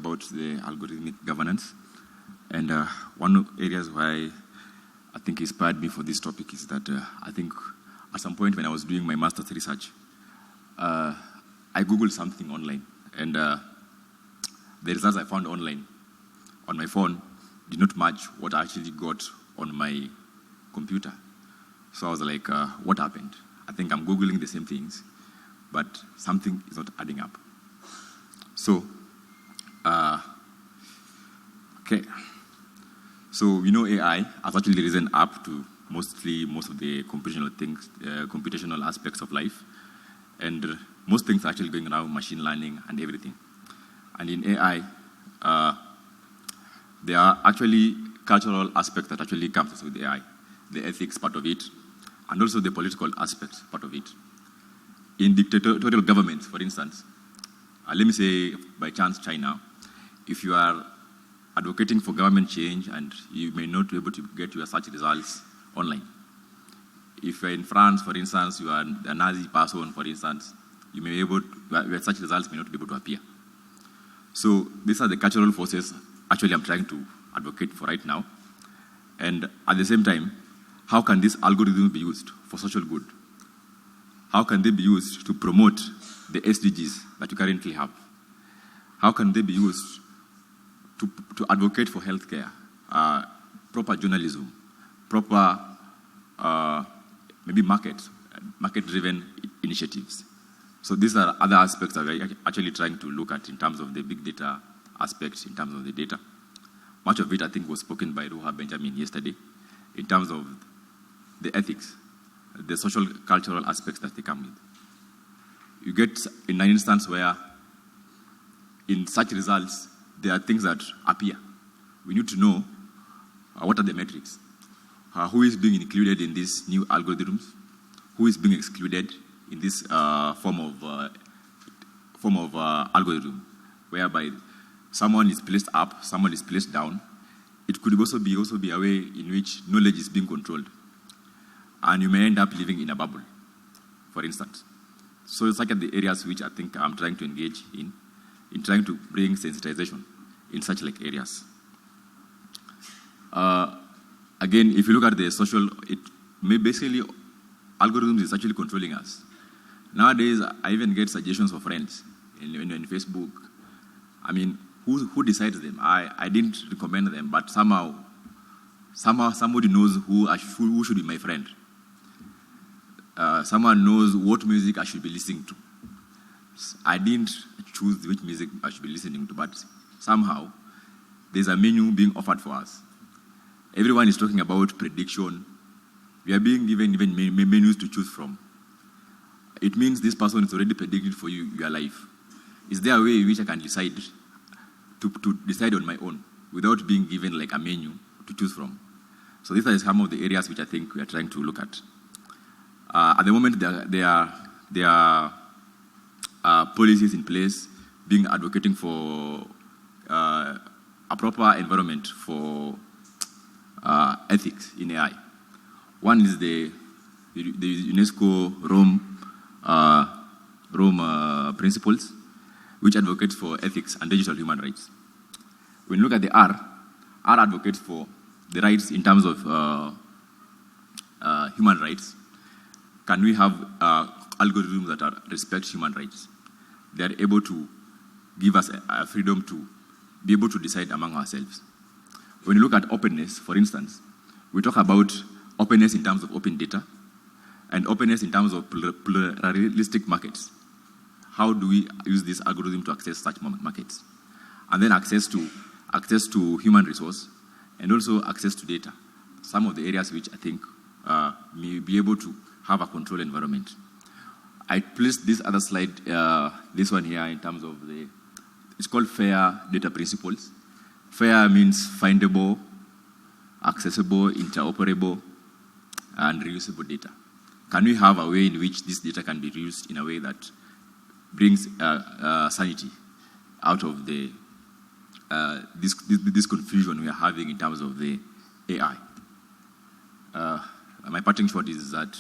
about the algorithmic governance. And one of the areas why I think inspired me for this topic is that I think at some point when I was doing my master's research, I Googled something online. And the results I found online on my phone did not match what I actually got on my computer. So I was like, what happened? I think I'm Googling the same things, but something is not adding up. So, okay. So we know AI has actually risen up to most of the computational things, computational aspects of life. And most things are actually going around machine learning and everything. And in AI, there are actually cultural aspects that actually comes with AI, the ethics part of it, and also the political aspects part of it. In dictatorial governments, for instance, let me say by chance China, if you are advocating for government change and you may not be able to get your search results online. If you're in France, for instance, you are a Nazi person, for instance, you may be able to, your search results may not be able to appear. So these are the cultural forces actually I'm trying to advocate for right now. And at the same time, how can this algorithm be used for social good? How can they be used to promote the SDGs that you currently have? How can they be used to advocate for healthcare, proper journalism, proper maybe market-driven initiatives? So these are other aspects that we're actually trying to look at in terms of the big data aspects, in terms of the data. Much of it, I think, was spoken by Ruha Benjamin yesterday in terms of the ethics, the social, cultural aspects that they come with. You get in an instance where in such results, there are things that appear. We need to know what are the metrics, who is being included in these new algorithms, who is being excluded in this form of algorithm, whereby someone is placed up, someone is placed down. It could also be a way in which knowledge is being controlled. And you may end up living in a bubble, for instance. So it's like the areas which I think I'm trying to engage in trying to bring sensitization in such like areas. Again, if you look at the social, it may basically, algorithms is actually controlling us. Nowadays, I even get suggestions of friends in Facebook. I mean, who decides them? I didn't recommend them, but somehow somebody knows who should be my friend. Someone knows what music I should be listening to. I didn't choose which music I should be listening to, but somehow there's a menu being offered for us. Everyone is talking about prediction. We are being given even menus to choose from. It means this person is already predicted for you your life. Is there a way in which I can decide to decide on my own without being given like a menu to choose from? So these are some of the areas which I think we are trying to look at. At the moment, there are policies in place being advocating for a proper environment for ethics in AI. One is the UNESCO Rome principles, which advocates for ethics and digital human rights. When you look at the R advocates for the rights in terms of human rights. Can we have algorithms that respect human rights? They are able to give us a freedom to be able to decide among ourselves. When you look at openness, for instance, we talk about openness in terms of open data and openness in terms of pluralistic markets. How do we use this algorithm to access such markets? And then access to human resource and also access to data. Some of the areas which I think may be able to have a control environment. I placed this other slide, this one here, in terms of it's called FAIR data principles. FAIR means findable, accessible, interoperable, and reusable data. Can we have a way in which this data can be reused in a way that brings sanity out of this confusion we are having in terms of the AI? My parting shot is that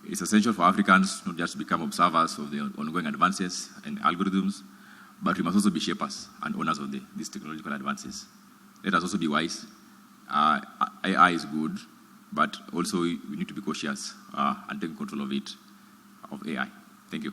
it's essential for Africans not just to become observers of the ongoing advances in algorithms, but we must also be shapers and owners of these technological advances. Let us also be wise. AI is good, but also we need to be cautious and take control of AI. Thank you.